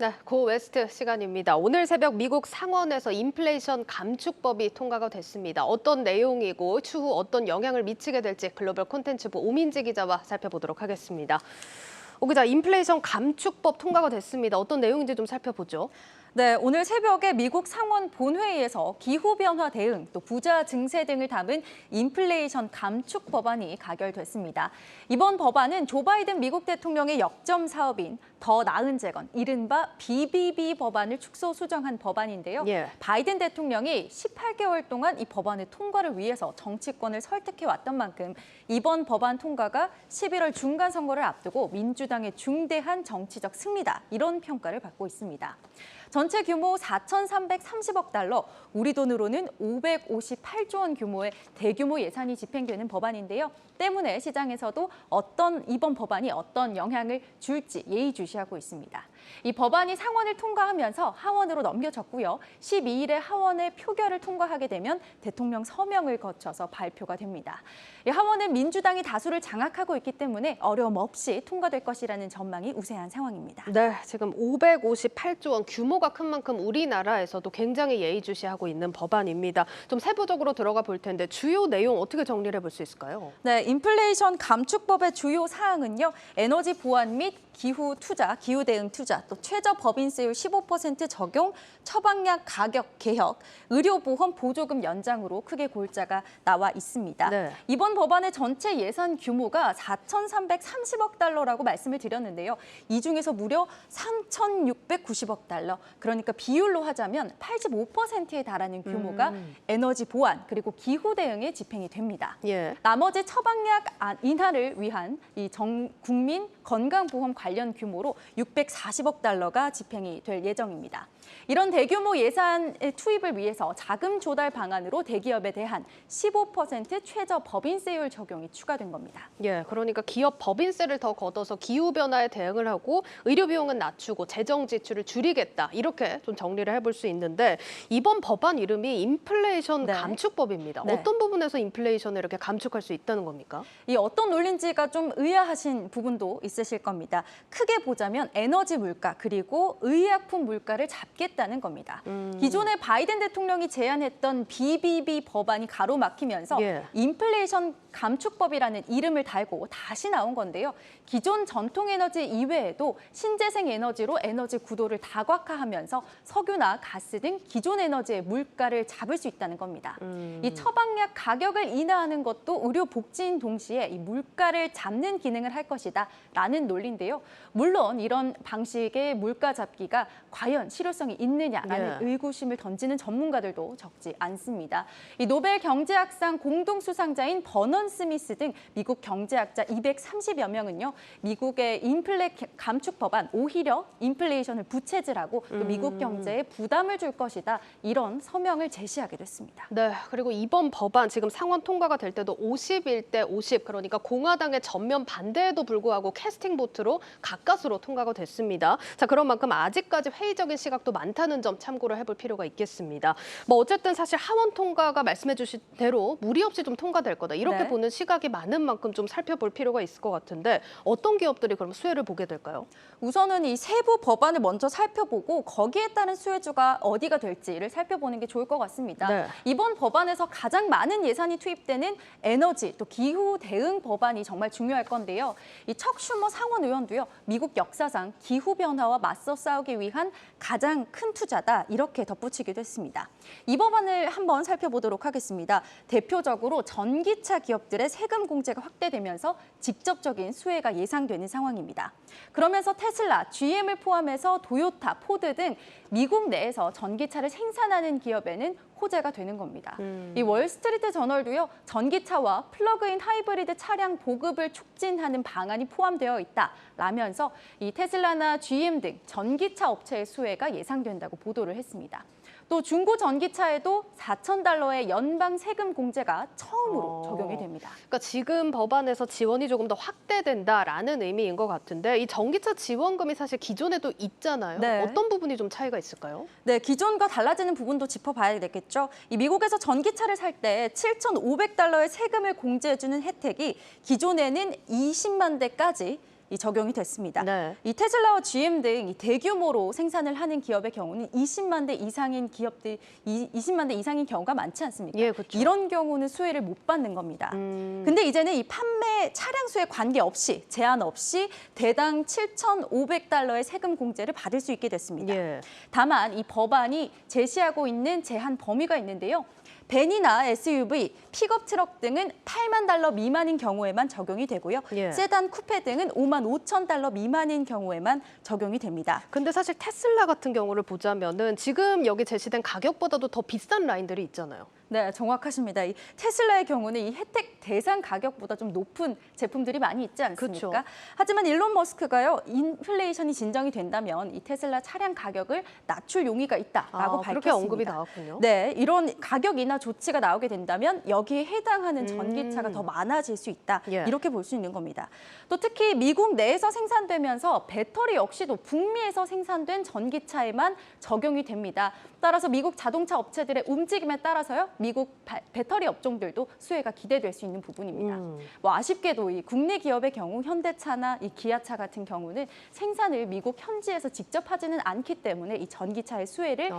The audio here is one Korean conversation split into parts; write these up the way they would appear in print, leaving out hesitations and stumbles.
네, 고 웨스트 시간입니다. 오늘 새벽 미국 상원에서 인플레이션 감축법이 통과가 됐습니다. 어떤 내용이고 추후 어떤 영향을 미치게 될지 글로벌 콘텐츠부 오민지 기자와 살펴보도록 하겠습니다. 오 기자, 인플레이션 감축법 통과가 됐습니다. 어떤 내용인지 좀 살펴보죠. 네, 오늘 새벽에 미국 상원 본회의에서 기후변화 대응, 또 부자 증세 등을 담은 인플레이션 감축 법안이 가결됐습니다. 이번 법안은 조 바이든 미국 대통령의 역점 사업인 더 나은 재건, 이른바 BBB 법안을 축소 수정한 법안인데요. 바이든 대통령이 18개월 동안 이 법안의 통과를 위해서 정치권을 설득해왔던 만큼 이번 법안 통과가 11월 중간 선거를 앞두고 민주당의 중대한 정치적 승리다, 이런 평가를 받고 있습니다. 전체 규모 4,330억 달러, 우리 돈으로는 558조 원 규모의 대규모 예산이 집행되는 법안인데요. 때문에 시장에서도 이번 법안이 어떤 영향을 줄지 예의주시하고 있습니다. 이 법안이 상원을 통과하면서 하원으로 넘겨졌고요. 12일에 하원의 표결을 통과하게 되면 대통령 서명을 거쳐서 발표가 됩니다. 이 하원은 민주당이 다수를 장악하고 있기 때문에 어려움 없이 통과될 것이라는 전망이 우세한 상황입니다. 네, 지금 558조 원 규모가 큰 만큼 우리나라에서도 굉장히 예의주시하고 있는 법안입니다. 좀 세부적으로 들어가 볼 텐데 주요 내용 어떻게 정리를 해볼 수 있을까요? 네, 인플레이션 감축법의 주요 사항은요. 에너지 보안 및 기후 투자, 기후 대응 투자, 또 최저 법인세율 15% 적용, 처방약 가격 개혁, 의료보험 보조금 연장으로 크게 골자가 나와 있습니다. 네. 이번 법안의 전체 예산 규모가 4,330억 달러라고 말씀을 드렸는데요. 이 중에서 무려 3,690억 달러, 그러니까 비율로 하자면 85%에 달하는 규모가 에너지 보안 그리고 기후 대응에 집행이 됩니다. 나머지 처방약 인하를 위한 이 국민 건강보험 관련 규모로 640억 달러가 집행이 될 예정입니다. 이런 대규모 예산의 투입을 위해서 자금 조달 방안으로 대기업에 대한 15% 최저 법인세율 적용이 추가된 겁니다. 그러니까 기업 법인세를 더 걷어서 기후변화에 대응을 하고 의료 비용은 낮추고 재정 지출을 줄이겠다, 이렇게 좀 정리를 해볼 수 있는데 이번 법안 이름이 인플레이션 감축법입니다. 어떤 부분에서 인플레이션을 이렇게 감축할 수 있다는 겁니까? 이 어떤 논리인지가 좀 의아하신 부분도 있으실 겁니다. 크게 보자면 에너지 물가 그리고 의약품 물가를 잡겠다는 겁니다. 기존에 바이든 대통령이 제안했던 BBB 법안이 가로막히면서 인플레이션 감축법이라는 이름을 달고 다시 나온 건데요. 기존 전통 에너지 이외에도 신재생 에너지로 에너지 구도를 다각화하면서 석유나 가스 등 기존 에너지의 물가를 잡을 수 있다는 겁니다. 이 처방약 가격을 인하하는 것도 의료 복지인 동시에 이 물가를 잡는 기능을 할 것이다 라는 논리인데요. 물론 이런 방식의 물가 잡기가 과연 실효성이 있느냐라는 의구심을 던지는 전문가들도 적지 않습니다. 이 노벨 경제학상 공동 수상자인 버넌 스미스 등 미국 경제학자 230여 명은요. 미국의 인플레 감축 법안 오히려 인플레이션을 부채질하고 또 미국 경제에 부담을 줄 것이다, 이런 서명을 제시하기도 했습니다. 네, 그리고 이번 법안 지금 상원 통과가 될 때도 51대 50, 그러니까 공화당의 전면 반대에도 불구하고 캐스팅 보트로 가까스로 통과가 됐습니다. 자, 그런 만큼 아직까지 회의적인 시각도 많다는 점 참고를 해볼 필요가 있겠습니다. 어쨌든 사실 하원 통과가 말씀해 주신 대로 무리 없이 좀 통과될 거다, 이렇게 보는 시각이 많은 만큼 좀 살펴볼 필요가 있을 것 같은데 어떤 기업들이 그럼 수혜를 보게 될까요? 우선은 이 세부 법안을 먼저 살펴보고 거기에 따른 수혜주가 어디가 될지를 살펴보는 게 좋을 것 같습니다. 이번 법안에서 가장 많은 예산이 투입되는 에너지 또 기후 대응 법안이 정말 중요할 건데요. 이 척 슈머 상원 의원도요. 미국 역사상 기후 변화와 맞서 싸우기 위한 가장 큰 투자다, 이렇게 덧붙이기도 했습니다. 이 법안을 한번 살펴보도록 하겠습니다. 대표적으로 전기차 기업들의 세금 공제가 확대되면서 직접적인 수혜가 예상되는 상황입니다. 그러면서 테슬라, GM을 포함해서 도요타, 포드 등 미국 내에서 전기차를 생산하는 기업에는 호재가 되는 겁니다. 이 월스트리트 저널도요. 전기차와 플러그인 하이브리드 차량 보급을 촉진하는 방안이 포함되어 있다라면서 이 테슬라나 GM 등 전기차 업체의 수혜가 예상된다고 보도를 했습니다. 또 중고 전기차에도 4,000달러의 연방 세금 공제가 처음으로 적용이 됩니다. 그러니까 지금 법안에서 지원이 조금 더 확대된다라는 의미인 것 같은데 이 전기차 지원금이 사실 기존에도 있잖아요. 어떤 부분이 좀 차이가 있을까요? 네, 기존과 달라지는 부분도 짚어봐야 되겠죠. 이 미국에서 전기차를 살 때 7,500달러의 세금을 공제해주는 혜택이 기존에는 20만 대까지 이 적용이 됐습니다. 네. 이 테슬라와 GM 등 이 대규모로 생산을 하는 기업의 경우는 20만 대 이상인 기업들, 20만 대 이상인 경우가 많지 않습니까? 예, 그렇죠. 이런 경우는 수혜를 못 받는 겁니다. 근데 이제는 이 판매 차량 수에 관계없이 제한 없이 대당 7,500달러의 세금 공제를 받을 수 있게 됐습니다. 예. 다만 이 법안이 제시하고 있는 제한 범위가 있는데요. 벤이나 SUV, 픽업 트럭 등은 8만 달러 미만인 경우에만 적용이 되고요. 예. 세단, 쿠페 등은 5만 5천 달러 미만인 경우에만 적용이 됩니다. 근데 사실 테슬라 같은 경우를 보자면은 지금 여기 제시된 가격보다도 더 비싼 라인들이 있잖아요. 네, 정확하십니다. 이 테슬라의 경우는 이 혜택 대상 가격보다 좀 높은 제품들이 많이 있지 않습니까? 그쵸. 하지만 일론 머스크가요, 인플레이션이 진정이 된다면 이 테슬라 차량 가격을 낮출 용의가 있다라고 밝혔습니다. 그렇게 언급이 나왔군요. 네, 이런 가격 인하 조치가 나오게 된다면 여기에 해당하는 전기차가 더 많아질 수 있다. 예. 이렇게 볼 수 있는 겁니다. 또 특히 미국 내에서 생산되면서 배터리 역시도 북미에서 생산된 전기차에만 적용이 됩니다. 따라서 미국 자동차 업체들의 움직임에 따라서요, 미국 배터리 업종들도 수혜가 기대될 수 있는 부분입니다. 뭐 아쉽게도 이 국내 기업의 경우 현대차나 이 기아차 같은 경우는 생산을 미국 현지에서 직접 하지는 않기 때문에 이 전기차의 수혜를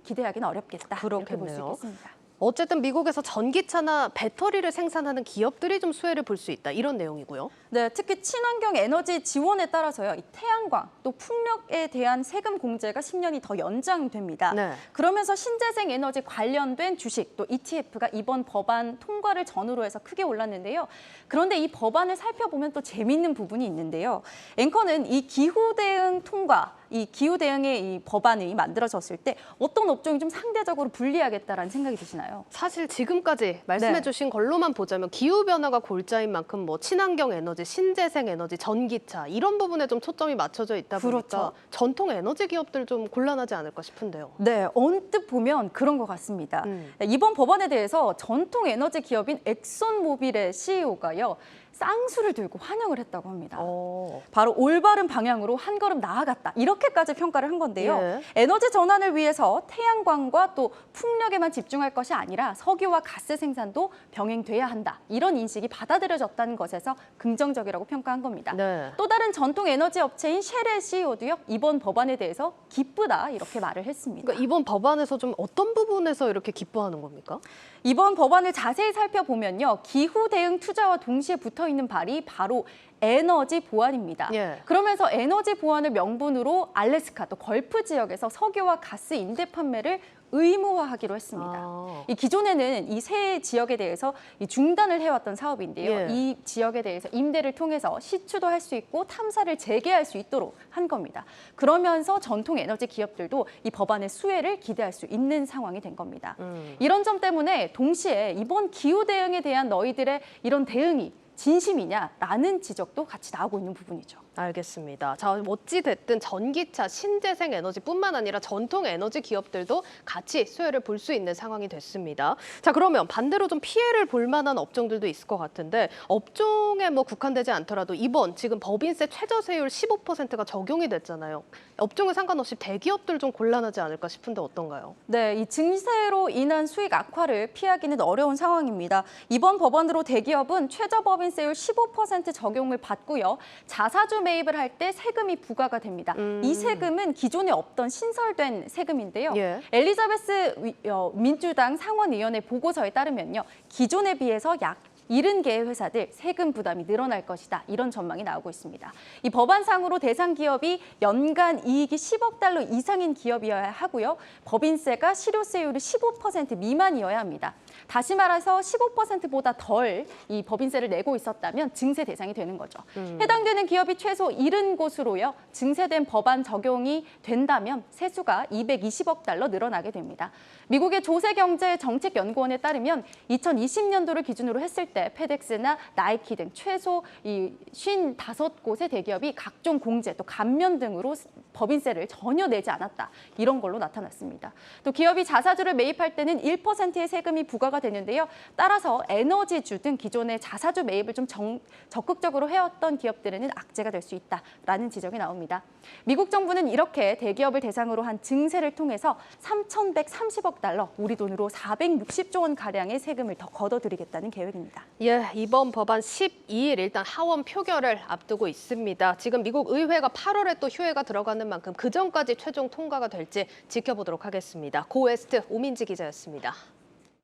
기대하기는 어렵겠다. 이렇게 볼 수 그렇겠네요. 있겠습니다. 어쨌든 미국에서 전기차나 배터리를 생산하는 기업들이 좀 수혜를 볼 수 있다. 이런 내용이고요. 네, 특히 친환경 에너지 지원에 따라서요, 이 태양광 또 풍력에 대한 세금 공제가 10년이 더 연장됩니다. 네. 그러면서 신재생 에너지 관련된 주식 또 ETF가 이번 법안 통과를 전후로 해서 크게 올랐는데요. 그런데 이 법안을 살펴보면 또 재미있는 부분이 있는데요. 앵커는 이 기후 대응 통과, 이 기후 대응의 이 법안이 만들어졌을 때 어떤 업종이 좀 상대적으로 불리하겠다라는 생각이 드시나요? 사실 지금까지 말씀해 주신 걸로만 보자면 기후변화가 골자인 만큼 뭐 친환경 에너지, 신재생 에너지, 전기차 이런 부분에 좀 초점이 맞춰져 있다 보니까 그렇죠. 전통 에너지 기업들 좀 곤란하지 않을까 싶은데요. 네, 언뜻 보면 그런 것 같습니다. 이번 법안에 대해서 전통 에너지 기업인 엑손모빌의 CEO가요. 쌍수를 들고 환영을 했다고 합니다. 바로 올바른 방향으로 한 걸음 나아갔다. 이렇게까지 평가를 한 건데요. 예. 에너지 전환을 위해서 태양광과 또 풍력에만 집중할 것이 아니라 석유와 가스 생산도 병행돼야 한다. 이런 인식이 받아들여졌다는 것에서 긍정적이라고 평가한 겁니다. 네. 또 다른 전통 에너지 업체인 쉘의 CEO도요. 이번 법안에 대해서 기쁘다 이렇게 말을 했습니다. 그러니까 이번 법안에서 좀 어떤 부분에서 이렇게 기뻐하는 겁니까? 이번 법안을 자세히 살펴보면요. 기후 대응 투자와 동시에 붙어 있는 발이 바로 에너지 보안입니다. 예. 그러면서 에너지 보안을 명분으로 알래스카 또 걸프 지역에서 석유와 가스 임대 판매를 의무화하기로 했습니다. 이 기존에는 이 세 지역에 대해서 이 중단을 해왔던 사업인데요. 예. 이 지역에 대해서 임대를 통해서 시추도 할 수 있고 탐사를 재개할 수 있도록 한 겁니다. 그러면서 전통 에너지 기업들도 이 법안의 수혜를 기대할 수 있는 상황이 된 겁니다. 이런 점 때문에 동시에 이번 기후 대응에 대한 너희들의 이런 대응이 진심이냐라는 지적도 같이 나오고 있는 부분이죠. 알겠습니다. 자, 어찌 됐든 전기차, 신재생 에너지뿐만 아니라 전통 에너지 기업들도 같이 수혜를 볼 수 있는 상황이 됐습니다. 자, 그러면 반대로 좀 피해를 볼 만한 업종들도 있을 것 같은데 업종에 뭐 국한되지 않더라도 이번 지금 법인세 최저세율 15%가 적용이 됐잖아요. 업종에 상관없이 대기업들 좀 곤란하지 않을까 싶은데 어떤가요? 네, 이 증세로 인한 수익 악화를 피하기는 어려운 상황입니다. 이번 법안으로 대기업은 최저법인세율 15% 적용을 받고요. 자사주 매입을 할 때 세금이 부과가 됩니다. 이 세금은 기존에 없던 신설된 세금인데요. 예. 엘리자베스 민주당 상원의원의 보고서에 따르면요. 기존에 비해서 약 70개의 회사들 세금 부담이 늘어날 것이다. 이런 전망이 나오고 있습니다. 이 법안상으로 대상 기업이 연간 이익이 10억 달러 이상인 기업이어야 하고요. 법인세가 실효세율이 15% 미만이어야 합니다. 다시 말해서 15%보다 덜 이 법인세를 내고 있었다면 증세 대상이 되는 거죠. 해당되는 기업이 최소 70곳으로요. 증세된 법안 적용이 된다면 세수가 220억 달러 늘어나게 됩니다. 미국의 조세경제정책연구원에 따르면 2020년도를 기준으로 했을 때 페덱스나 나이키 등 최소 이 55곳의 대기업이 각종 공제 또 감면 등으로 법인세를 전혀 내지 않았다. 이런 걸로 나타났습니다. 또 기업이 자사주를 매입할 때는 1%의 세금이 부과가 되는데요. 따라서 에너지주 등 기존의 자사주 매입을 좀 적극적으로 해왔던 기업들에는 악재가 될 수 있다라는 지적이 나옵니다. 미국 정부는 이렇게 대기업을 대상으로 한 증세를 통해서 3,130억 달러, 우리 돈으로 460조 원 가량의 세금을 더 걷어들이겠다는 계획입니다. 예, 이번 법안 12일 일단 하원 표결을 앞두고 있습니다. 지금 미국 의회가 8월에 또 휴회가 들어가는 만큼 그 전까지 최종 통과가 될지 지켜보도록 하겠습니다. 고웨스트 오민지 기자였습니다.